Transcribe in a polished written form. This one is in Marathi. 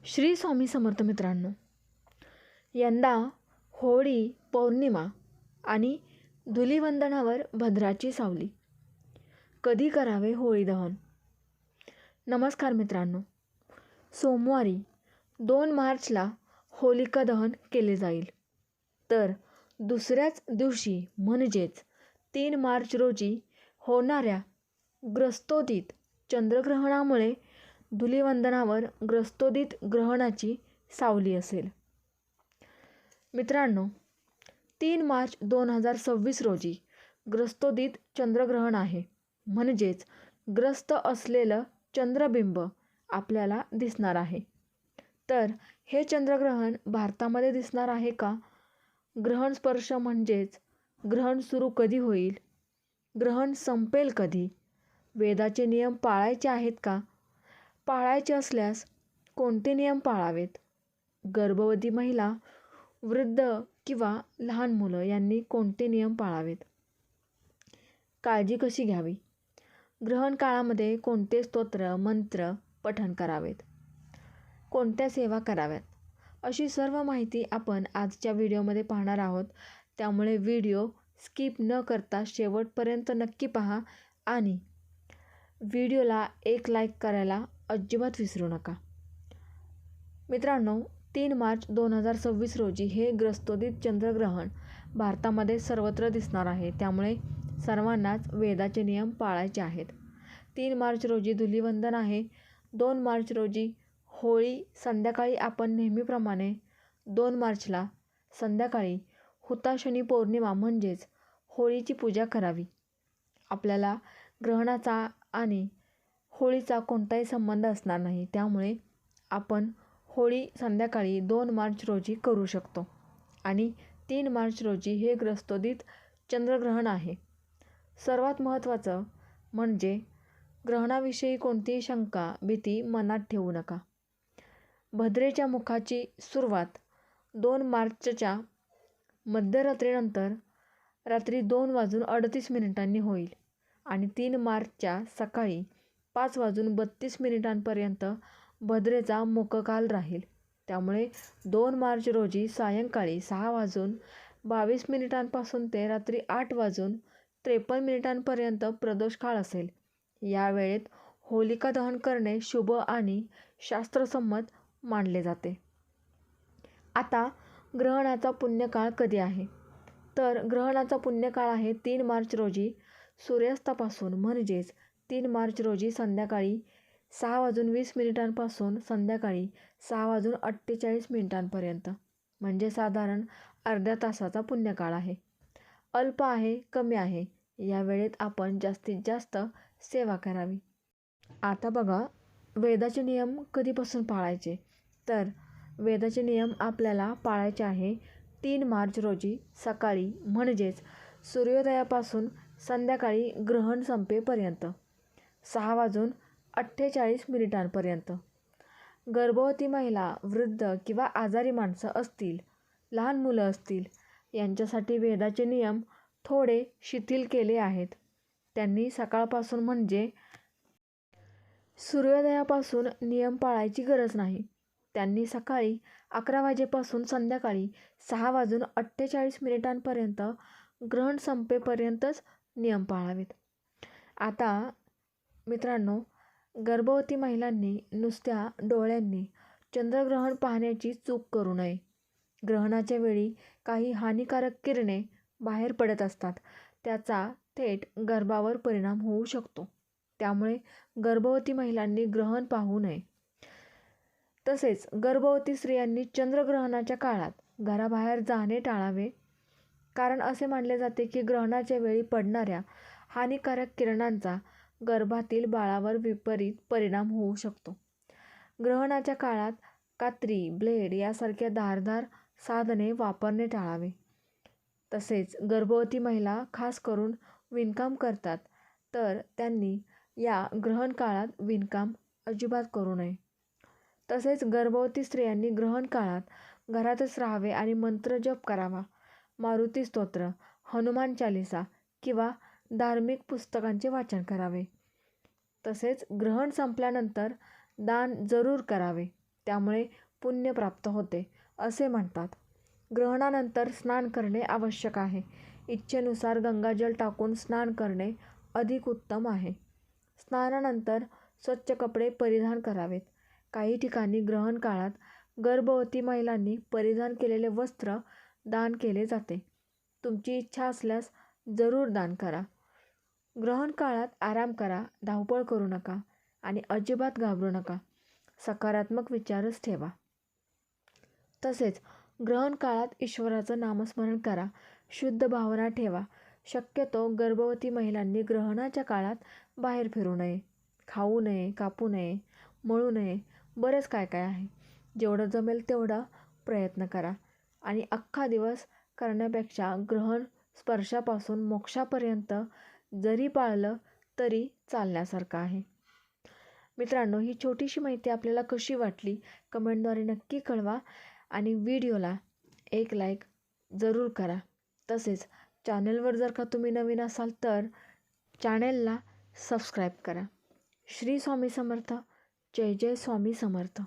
श्री स्वामी समर्थ मित्रांनो, यंदा होळी पौर्णिमा आणि धुलिवंदनावर भद्राची सावली. कधी करावे होळी दहन? नमस्कार मित्रांनो, सोमवारी 2 मार्चला होलिका दहन केले जाईल. तर दुसऱ्याच दिवशी म्हणजेच 3 मार्च रोजी होणाऱ्या ग्रस्तोदित चंद्रग्रहणामुळे धुलिवंदनावर ग्रस्तोदित ग्रहणाची सावली असेल. मित्रांनो, 3 मार्च 2026 रोजी ग्रस्तोदित चंद्रग्रहण आहे. म्हणजेच ग्रस्त असलेलं चंद्रबिंब आपल्याला दिसणार आहे. तर हे चंद्रग्रहण भारतामध्ये दिसणार आहे का? ग्रहण स्पर्श म्हणजेच ग्रहण सुरू कधी होईल? ग्रहण संपेल कधी? वेदाचे नियम पाळायचे आहेत का? पाळायचे असल्यास कोणते नियम पाळावेत? गर्भवती महिला, वृद्ध किंवा लहान मुलं यांनी कोणते नियम पाळावेत? काळजी कशी घ्यावी? ग्रहण काळामध्ये कोणते स्तोत्र मंत्र पठण करावेत? कोणत्या सेवा कराव्यात? अशी सर्व माहिती आपण आजच्या व्हिडिओमध्ये पाहणार आहोत. त्यामुळे व्हिडिओ स्किप न करता शेवटपर्यंत नक्की पहा आणि व्हिडिओला एक लाईक करायला अजिबात विसरू नका. मित्रांनो, 3 मार्च 2026 रोजी हे ग्रस्तोदित चंद्रग्रहण भारतामध्ये सर्वत्र दिसणार आहे. त्यामुळे सर्वांनाच वेदाचे नियम पाळायचे आहेत. 3 मार्च रोजी धुलिवंदन आहे. 2 मार्च रोजी होळी. संध्याकाळी आपण नेहमीप्रमाणे 2 मार्चला संध्याकाळी हुताशनी पौर्णिमा म्हणजेच होळीची पूजा करावी. आपल्याला ग्रहणाचा आणि होळीचा कोणताही संबंध असणार नाही. त्यामुळे आपण होळी संध्याकाळी 2 मार्च रोजी करू शकतो. आणि 3 मार्च रोजी हे ग्रस्तोदित चंद्रग्रहण आहे. सर्वात महत्त्वाचं म्हणजे ग्रहणाविषयी कोणतीही शंका भीती मनात ठेवू नका. भद्रेच्या मुखाची सुरुवात 2 मार्चच्या मध्यरात्रीनंतर रात्री 2:38 होईल आणि 3 मार्चच्या सकाळी 5:32 भद्रेचा मुखकाल राहील. त्यामुळे 2 मार्च रोजी सायंकाळी 6:22 ते रात्री 8:53 प्रदोषकाळ असेल. या वेळेत होलिका दहन करणे शुभ आणि शास्त्रसंमत मानले जाते. आता ग्रहणाचा पुण्यकाळ कधी आहे? तर ग्रहणाचा पुण्यकाळ आहे 3 मार्च रोजी सूर्यास्तापासून म्हणजेच 3 मार्च रोजी संध्याकाळी 6:20 पासून संध्याकाळी 6:48 म्हणजे साधारण अर्ध्या तासाचा पुण्यकाळ आहे. अल्प आहे, कमी आहे. या वेळेत आपण जास्तीत जास्त सेवा करावी. आता बघा, वेदाचे नियम कधीपासून पाळायचे? तर वेदाचे नियम आपल्याला पाळायचे आहे 3 मार्च रोजी सकाळी म्हणजेच सूर्योदयापासून संध्याकाळी ग्रहण संपेपर्यंत 6:48 गर्भवती महिला, वृद्ध किंवा आजारी माणसं असतील, लहान मुलं असतील यांच्यासाठी वेदाचे नियम थोडे शिथिल केले आहेत. त्यांनी सकाळपासून म्हणजे सूर्योदयापासून नियम पाळायची गरज नाही. त्यांनी सकाळी 11 वाजेपासून संध्याकाळी 6:48 ग्रहण संपेपर्यंतच नियम पाळावेत. आता मित्रांनो, गर्भवती महिलांनी नुसत्या डोळ्यांनी चंद्रग्रहण पाहण्याची चूक करू नये. ग्रहणाच्या वेळी काही हानिकारक किरणे बाहेर पडत असतात. त्याचा थेट गर्भावर परिणाम होऊ शकतो. त्यामुळे गर्भवती महिलांनी ग्रहण पाहू नये. तसेच गर्भवती स्त्रियांनी चंद्रग्रहणाच्या काळात घराबाहेर जाणे टाळावे. कारण असे मानले जाते की ग्रहणाच्या वेळी पडणाऱ्या हानिकारक किरणांचा गर्भातील बाळावर विपरीत परिणाम होऊ शकतो. ग्रहणाच्या काळात कात्री, ब्लेड यासारख्या धारदार साधने वापरणे टाळावे. तसेच गर्भवती महिला खास करून विणकाम करतात, तर त्यांनी या ग्रहण काळात विणकाम अजिबात करू नये. तसेच गर्भवती स्त्रियांनी ग्रहण काळात घरातच राहावे आणि मंत्रजप करावा. मारुती स्तोत्र, हनुमान चालीसा किंवा धार्मिक पुस्तकांचे वाचन करावे. तसेच ग्रहण संपल्यानंतर दान जरूर करावे. त्यामुळे पुण्य प्राप्त होते असे म्हणतात. ग्रहणानंतर स्नान करणे आवश्यक आहे. इच्छेनुसार गंगाजल टाकून स्नान करणे अधिक उत्तम आहे. स्नानानंतर स्वच्छ कपडे परिधान करावेत. काही ठिकाणी ग्रहण काळात गर्भवती महिलांनी परिधान केलेले वस्त्र दान केले जाते. तुमची इच्छा असल्यास जरूर दान करा. ग्रहण काळात आराम करा, धावपळ करू नका आणि अजिबात घाबरू नका. सकारात्मक विचारच ठेवा. तसेच ग्रहण काळात ईश्वराचं नामस्मरण करा. शुद्ध भावना ठेवा. शक्यतो गर्भवती महिलांनी ग्रहणाच्या काळात बाहेर फिरू नये, खाऊ नये, कापू नये, मळू नये, बरंच काय काय आहे. जेवढं जमेल तेवढा प्रयत्न करा आणि अख्खा दिवस करण्यापेक्षा ग्रहण स्पर्शापासून मोक्षापर्यंत जरी पाळलं तरी चालण्यासारखं आहे. मित्रांनो, ही छोटीशी माहिती आपल्याला कशी वाटली कमेंटद्वारे नक्की कळवा आणि व्हिडिओला एक लाईक जरूर करा. तसेच चॅनलवर जर का तुम्ही नवीन असाल तर चॅनलला सबस्क्राईब करा. श्री स्वामी समर्थ. जय जय स्वामी समर्थ.